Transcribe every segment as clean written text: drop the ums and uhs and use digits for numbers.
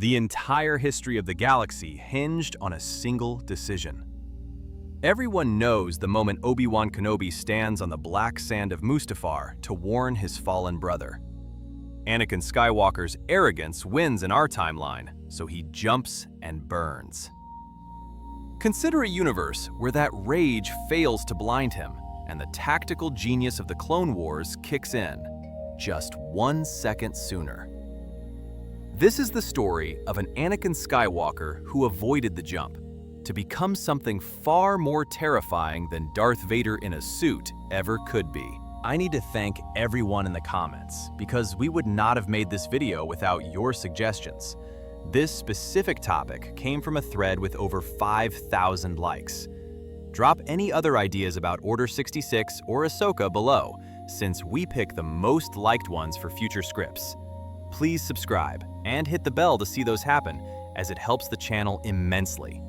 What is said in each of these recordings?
The entire history of the galaxy hinged on a single decision. Everyone knows the moment Obi-Wan Kenobi stands on the black sand of Mustafar to warn his fallen brother. Anakin Skywalker's arrogance wins in our timeline, so he jumps and burns. Consider a universe where that rage fails to blind him, and the tactical genius of the Clone Wars kicks in, just 1 second sooner. This is the story of an Anakin Skywalker who avoided the jump, to become something far more terrifying than Darth Vader in a suit ever could be. I need to thank everyone in the comments, because we would not have made this video without your suggestions. This specific topic came from a thread with over 5,000 likes. Drop any other ideas about Order 66 or Ahsoka below, since we pick the most liked ones for future scripts. Please subscribe and hit the bell to see those happen, as it helps the channel immensely.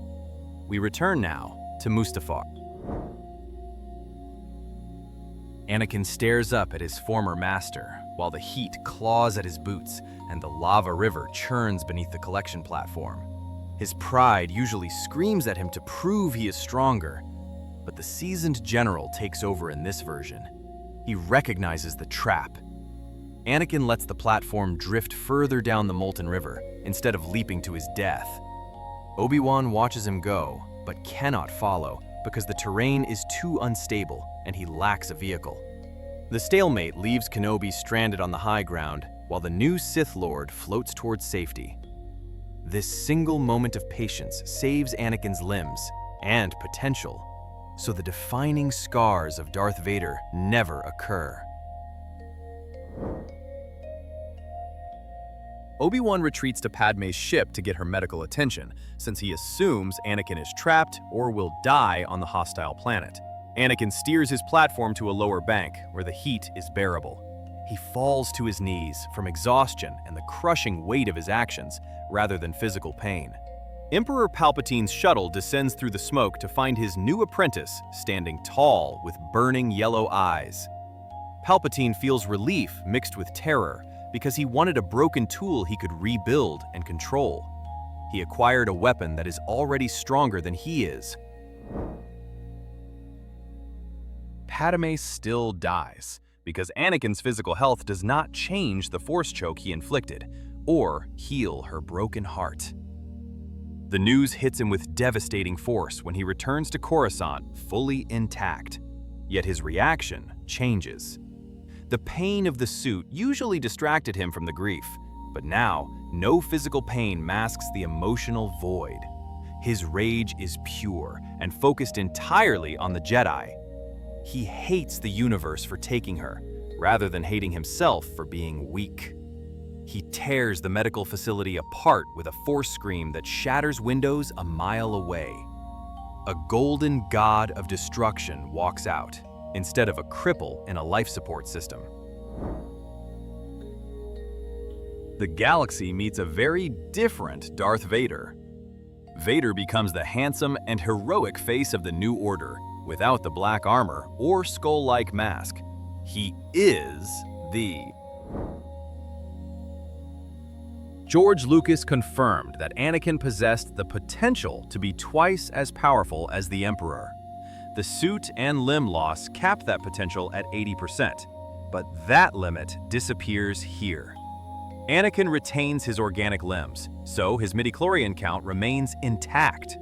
We return now to Mustafar. Anakin stares up at his former master, while the heat claws at his boots and the lava river churns beneath the collection platform. His pride usually screams at him to prove he is stronger, but the seasoned general takes over in this version. He recognizes the trap. Anakin lets the platform drift further down the molten river, instead of leaping to his death. Obi-Wan watches him go, but cannot follow, because the terrain is too unstable and he lacks a vehicle. The stalemate leaves Kenobi stranded on the high ground, while the new Sith Lord floats towards safety. This single moment of patience saves Anakin's limbs and potential, so the defining scars of Darth Vader never occur. Obi-Wan retreats to Padme's ship to get her medical attention, since he assumes Anakin is trapped or will die on the hostile planet. Anakin steers his platform to a lower bank, where the heat is bearable. He falls to his knees from exhaustion and the crushing weight of his actions, rather than physical pain. Emperor Palpatine's shuttle descends through the smoke to find his new apprentice standing tall with burning yellow eyes. Palpatine feels relief mixed with terror, because he wanted a broken tool he could rebuild and control. He acquired a weapon that is already stronger than he is. Padme still dies, because Anakin's physical health does not change the force choke he inflicted, or heal her broken heart. The news hits him with devastating force when he returns to Coruscant fully intact, yet his reaction changes. The pain of the suit usually distracted him from the grief, but now, no physical pain masks the emotional void. His rage is pure and focused entirely on the Jedi. He hates the universe for taking her, rather than hating himself for being weak. He tears the medical facility apart with a force scream that shatters windows a mile away. A golden god of destruction walks out, instead of a cripple in a life support system. The galaxy meets a very different Darth Vader. Vader becomes the handsome and heroic face of the New Order, without the black armor or skull-like mask. He is the... George Lucas confirmed that Anakin possessed the potential to be twice as powerful as the Emperor. The suit and limb loss capped that potential at 80%, but that limit disappears here. Anakin retains his organic limbs, so his midichlorian count remains intact.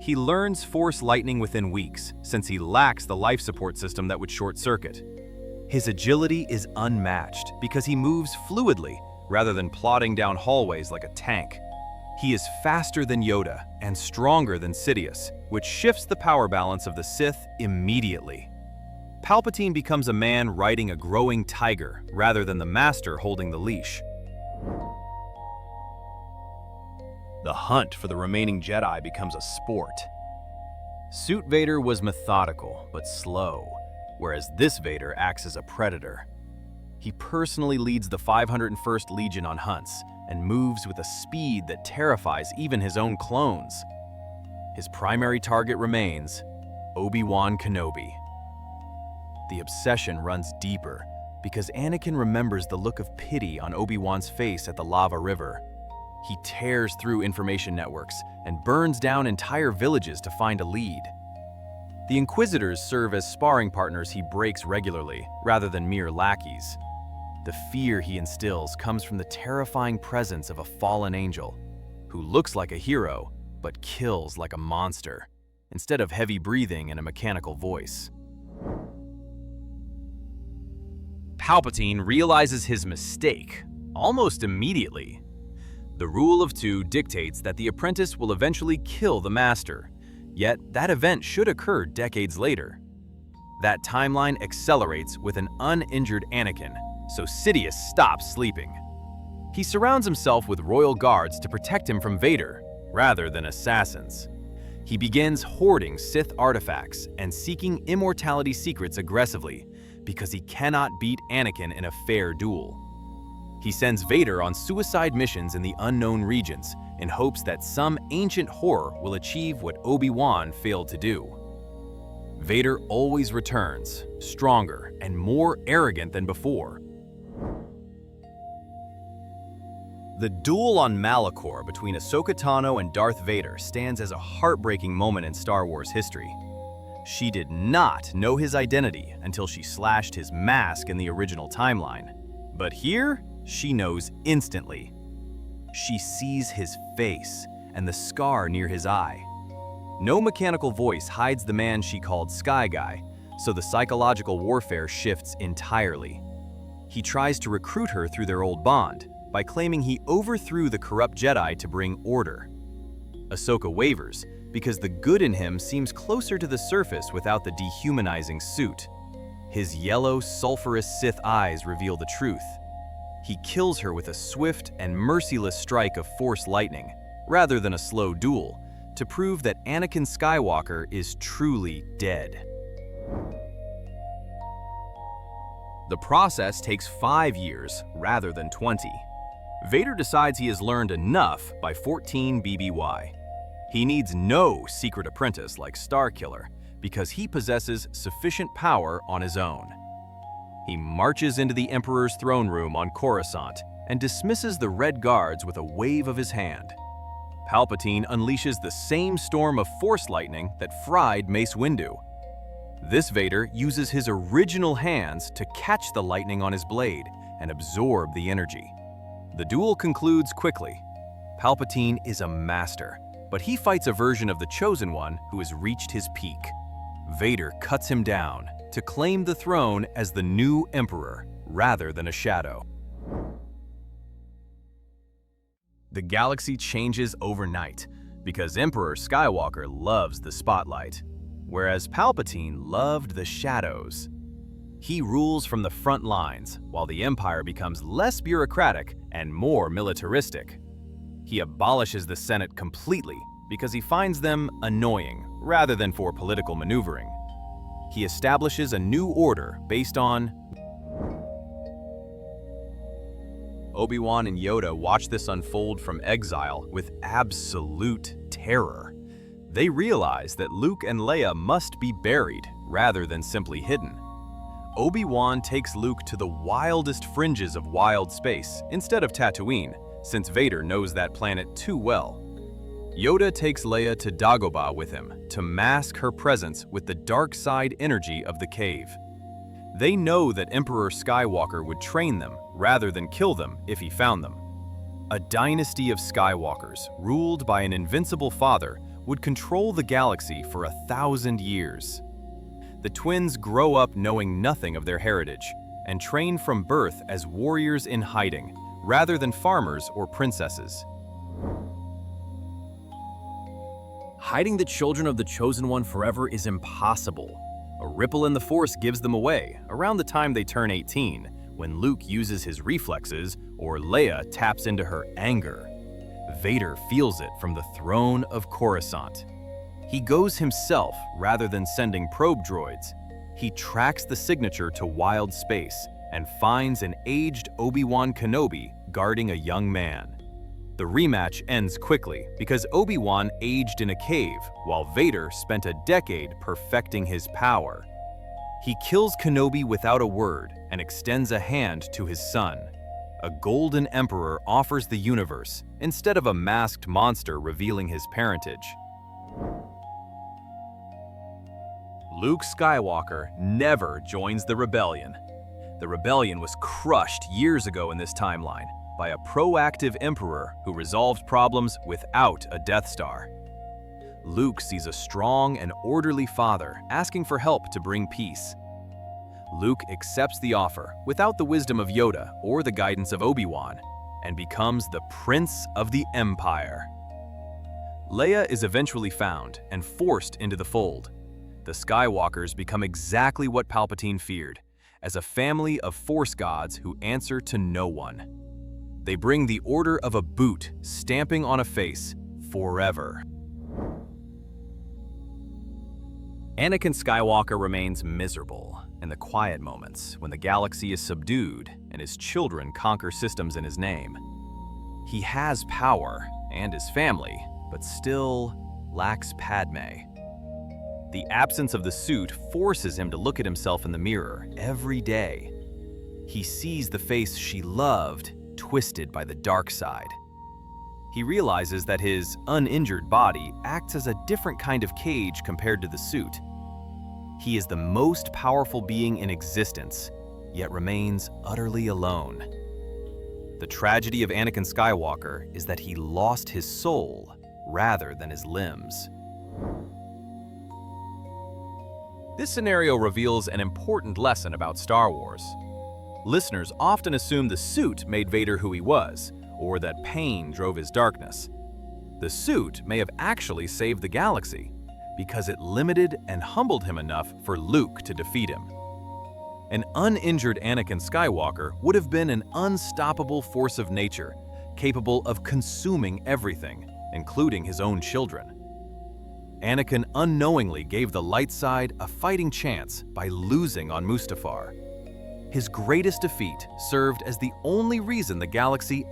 He learns Force lightning within weeks, since he lacks the life support system that would short-circuit. His agility is unmatched because he moves fluidly rather than plodding down hallways like a tank. He is faster than Yoda and stronger than Sidious, which shifts the power balance of the Sith immediately. Palpatine becomes a man riding a growing tiger rather than the master holding the leash. The hunt for the remaining Jedi becomes a sport. Suit Vader was methodical but slow, whereas this Vader acts as a predator. He personally leads the 501st Legion on hunts and moves with a speed that terrifies even his own clones. His primary target remains Obi-Wan Kenobi. The obsession runs deeper because Anakin remembers the look of pity on Obi-Wan's face at the lava river. He tears through information networks and burns down entire villages to find a lead. The Inquisitors serve as sparring partners he breaks regularly, rather than mere lackeys. The fear he instills comes from the terrifying presence of a fallen angel, who looks like a hero, but kills like a monster, instead of heavy breathing and a mechanical voice. Palpatine realizes his mistake almost immediately. The rule of two dictates that the apprentice will eventually kill the master, yet that event should occur decades later. That timeline accelerates with an uninjured Anakin, so Sidious stops sleeping. He surrounds himself with royal guards to protect him from Vader, rather than assassins. He begins hoarding Sith artifacts and seeking immortality secrets aggressively because he cannot beat Anakin in a fair duel. He sends Vader on suicide missions in the unknown regions in hopes that some ancient horror will achieve what Obi-Wan failed to do. Vader always returns, stronger and more arrogant than before. The duel on Malachor between Ahsoka Tano and Darth Vader stands as a heartbreaking moment in Star Wars history. She did not know his identity until she slashed his mask in the original timeline. But here, she knows instantly. She sees his face and the scar near his eye. No mechanical voice hides the man she called Sky Guy, so the psychological warfare shifts entirely. He tries to recruit her through their old bond by claiming he overthrew the corrupt Jedi to bring order. Ahsoka wavers because the good in him seems closer to the surface without the dehumanizing suit. His yellow, sulfurous Sith eyes reveal the truth. He kills her with a swift and merciless strike of Force lightning, rather than a slow duel, to prove that Anakin Skywalker is truly dead. The process takes 5 years rather than 20. Vader decides he has learned enough by 14 BBY. He needs no secret apprentice like Starkiller because he possesses sufficient power on his own. He marches into the Emperor's throne room on Coruscant and dismisses the Red Guards with a wave of his hand. Palpatine unleashes the same storm of Force lightning that fried Mace Windu. This Vader uses his original hands to catch the lightning on his blade and absorb the energy. The duel concludes quickly. Palpatine is a master, but he fights a version of the Chosen One who has reached his peak. Vader cuts him down to claim the throne as the new Emperor, rather than a shadow. The galaxy changes overnight because Emperor Skywalker loves the spotlight, whereas Palpatine loved the shadows. He rules from the front lines, while the Empire becomes less bureaucratic and more militaristic. He abolishes the Senate completely because he finds them annoying, rather than for political maneuvering. He establishes a new order based on... Obi-Wan and Yoda watch this unfold from exile with absolute terror. They realize that Luke and Leia must be buried rather than simply hidden. Obi-Wan takes Luke to the wildest fringes of wild space instead of Tatooine, since Vader knows that planet too well. Yoda takes Leia to Dagobah with him to mask her presence with the dark side energy of the cave. They know that Emperor Skywalker would train them rather than kill them if he found them. A dynasty of Skywalkers, ruled by an invincible father, would control the galaxy for 1,000 years. The twins grow up knowing nothing of their heritage and train from birth as warriors in hiding, rather than farmers or princesses. Hiding the children of the Chosen One forever is impossible. A ripple in the Force gives them away around the time they turn 18, when Luke uses his reflexes or Leia taps into her anger. Vader feels it from the throne of Coruscant. He goes himself rather than sending probe droids. He tracks the signature to wild space and finds an aged Obi-Wan Kenobi guarding a young man. The rematch ends quickly because Obi-Wan aged in a cave while Vader spent a decade perfecting his power. He kills Kenobi without a word and extends a hand to his son. A golden emperor offers the universe instead of a masked monster revealing his parentage. Luke Skywalker never joins the rebellion. The rebellion was crushed years ago in this timeline by a proactive emperor who resolved problems without a Death Star. Luke sees a strong and orderly father asking for help to bring peace. Luke accepts the offer without the wisdom of Yoda or the guidance of Obi-Wan and becomes the Prince of the Empire. Leia is eventually found and forced into the fold. The Skywalkers become exactly what Palpatine feared, as a family of Force gods who answer to no one. They bring the order of a boot stamping on a face forever. Anakin Skywalker remains miserable in the quiet moments when the galaxy is subdued and his children conquer systems in his name. He has power and his family, but still lacks Padme. The absence of the suit forces him to look at himself in the mirror every day. He sees the face she loved twisted by the dark side. He realizes that his uninjured body acts as a different kind of cage compared to the suit. He is the most powerful being in existence, yet remains utterly alone. The tragedy of Anakin Skywalker is that he lost his soul rather than his limbs. This scenario reveals an important lesson about Star Wars. Listeners often assume the suit made Vader who he was, or that pain drove his darkness. The suit may have actually saved the galaxy, because it limited and humbled him enough for Luke to defeat him. An uninjured Anakin Skywalker would have been an unstoppable force of nature, capable of consuming everything, including his own children. Anakin unknowingly gave the light side a fighting chance by losing on Mustafar. His greatest defeat served as the only reason the galaxy...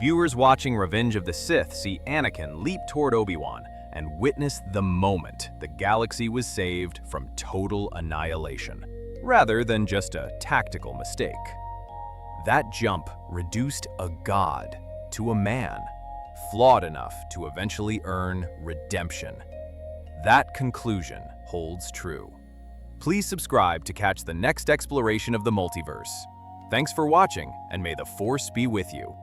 Viewers watching Revenge of the Sith see Anakin leap toward Obi-Wan and witness the moment the galaxy was saved from total annihilation, rather than just a tactical mistake. That jump reduced a god to a man, flawed enough to eventually earn redemption. That conclusion holds true. Please subscribe to catch the next exploration of the multiverse. Thanks for watching, and may the Force be with you.